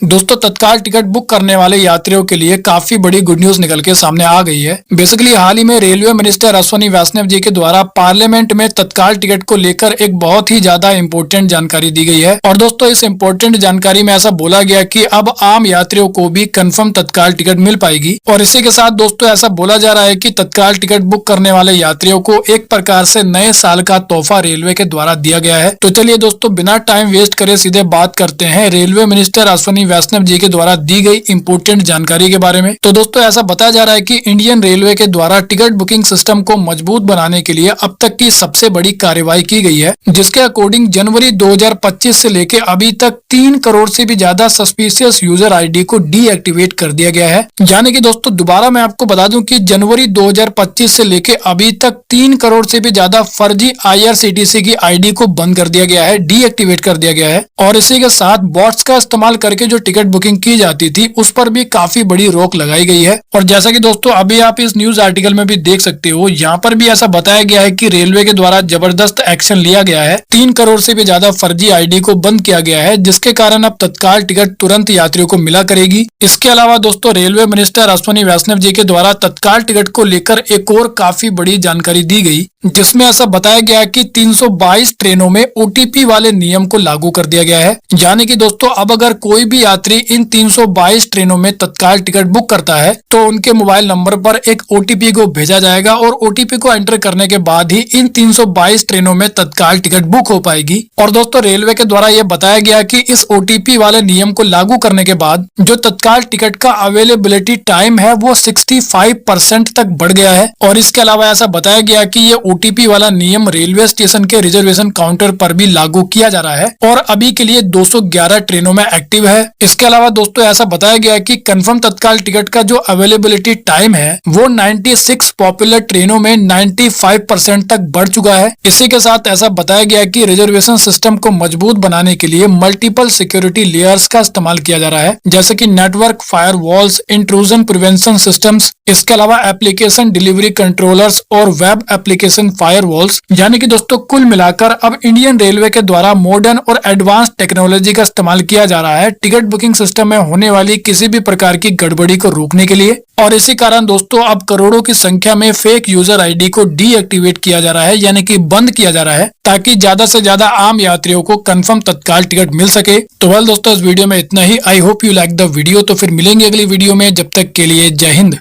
दोस्तों तत्काल ticket book करने वाले यात्रियों के लिए काफी बड़ी गुड न्यूज निकल के सामने आ गई है। बेसिकली हाल ही में रेलवे मिनिस्टर अश्विनी वैष्णव जी के द्वारा पार्लियामेंट में तत्काल टिकट को लेकर एक बहुत ही ज्यादा इंपॉर्टेंट जानकारी दी गई है। और दोस्तों इस इंपॉर्टेंट जानकारी में ऐसा बोला गया कि अब आम यात्रियों को भी कंफर्म तत्काल टिकट मिल पाएगी। और इसी के साथ दोस्तों ऐसा बोला जा रहा है कि तत्काल टिकट बुक करने वाले यात्रियों को एक प्रकार से नए साल का तोहफा रेलवे के द्वारा दिया गया है। तो चलिए दोस्तों बिना टाइम वेस्ट करे सीधे बात करते हैं रेलवे मिनिस्टर अश्विनी वैष्णव जी के द्वारा दी गई इंपोर्टेंट जानकारी के बारे में। तो दोस्तों ऐसा बताया जा रहा है कि इंडियन रेलवे के द्वारा टिकट बुकिंग सिस्टम को मजबूत बनाने के लिए अब तक की सबसे बड़ी कार्रवाई की गई है, जिसके अकॉर्डिंग जनवरी 2025 से लेके अभी तक 3 करोड़ से भी ज्यादा सस्पिशियस यूजर आईडी को डीएक्टिवेट कर दिया गया है। यानी कि दोस्तों दोबारा मैं आपको बता दूं कि जनवरी 2025 से लेके अभी तक 3 करोड़ से भी ज्यादा फर्जी IRCTC की आईडी को बंद कर दिया गया है, डीएक्टिवेट कर दिया गया है। और इसी के साथ बॉट्स का इस्तेमाल करके जो टिकट बुकिंग की जाती थी उस पर भी काफी बड़ी रोक लगाई गई है। और जैसा कि दोस्तों अभी आप इस न्यूज आर्टिकल में भी देख सकते हो, यहाँ पर भी ऐसा बताया गया है कि रेलवे के द्वारा जबरदस्त एक्शन लिया गया है। 3 करोड़ से भी ज्यादा फर्जी आईडी को बंद किया गया है, जिसके कारण अब तत्काल टिकट तुरंत यात्रियों को मिला करेगी। इसके अलावा दोस्तों रेलवे मिनिस्टर अश्विनी वैष्णव जी के द्वारा तत्काल टिकट को लेकर एक और काफी बड़ी जानकारी दी गई, जिसमें ऐसा बताया गया है कि 322 ट्रेनों में OTP वाले नियम को लागू कर दिया गया है। यानी कि दोस्तों अब अगर कोई भी यात्री इन 322 ट्रेनों में तत्काल टिकट बुक करता है तो उनके मोबाइल नंबर पर एक OTP को भेजा जाएगा और OTP को एंटर करने के बाद ही इन 322 ट्रेनों में तत्काल टिकट बुक हो पाएगी। और दोस्तों रेलवे के द्वारा यह बताया गया कि इस OTP वाले नियम को लागू करने के बाद जो तत्काल टिकट का अवेलेबिलिटी टाइम है वो 65% तक बढ़ गया है। और इसके अलावा ऐसा बताया गया कि ये OTP वाला नियम रेलवे स्टेशन के रिजर्वेशन काउंटर पर भी लागू किया जा रहा है और अभी के लिए 211 ट्रेनों में एक्टिव है। इसके अलावा दोस्तों ऐसा बताया गया कि कंफर्म तत्काल टिकट का जो अवेलेबिलिटी टाइम है वो 96 पॉपुलर ट्रेनों में 95% तक बढ़ चुका है। इसी के साथ ऐसा बताया गया कि रिजर्वेशन सिस्टम को मजबूत बनाने के लिए मल्टीपल सिक्योरिटी लेयर्स का इस्तेमाल किया जा रहा है, जैसे कि network firewalls, intrusion prevention systems, इसके अलावा एप्लीकेशन डिलीवरी कंट्रोलर्स और वेब एप्लीकेशन फायरवॉल्स। यानी कि दोस्तों कुल मिलाकर अब इंडियन रेलवे के द्वारा मॉडर्न और एडवांस टेक्नोलॉजी का इस्तेमाल किया जा रहा है टिकट बुकिंग सिस्टम में होने वाली किसी भी प्रकार की गड़बड़ी को रोकने के लिए। और इसी कारण दोस्तों अब करोड़ों की संख्या में फेक यूजर आईडी को डीएक्टिवेट किया जा रहा है, यानी कि बंद किया जा रहा है, ताकि ज्यादा से ज्यादा आम यात्रियों को कंफर्म तत्काल टिकट मिल सके। तो वेल दोस्तों इस वीडियो में इतना ही। I hope you like the video. तो फिर मिलेंगे अगली वीडियो में, जब तक के लिए जय हिंद।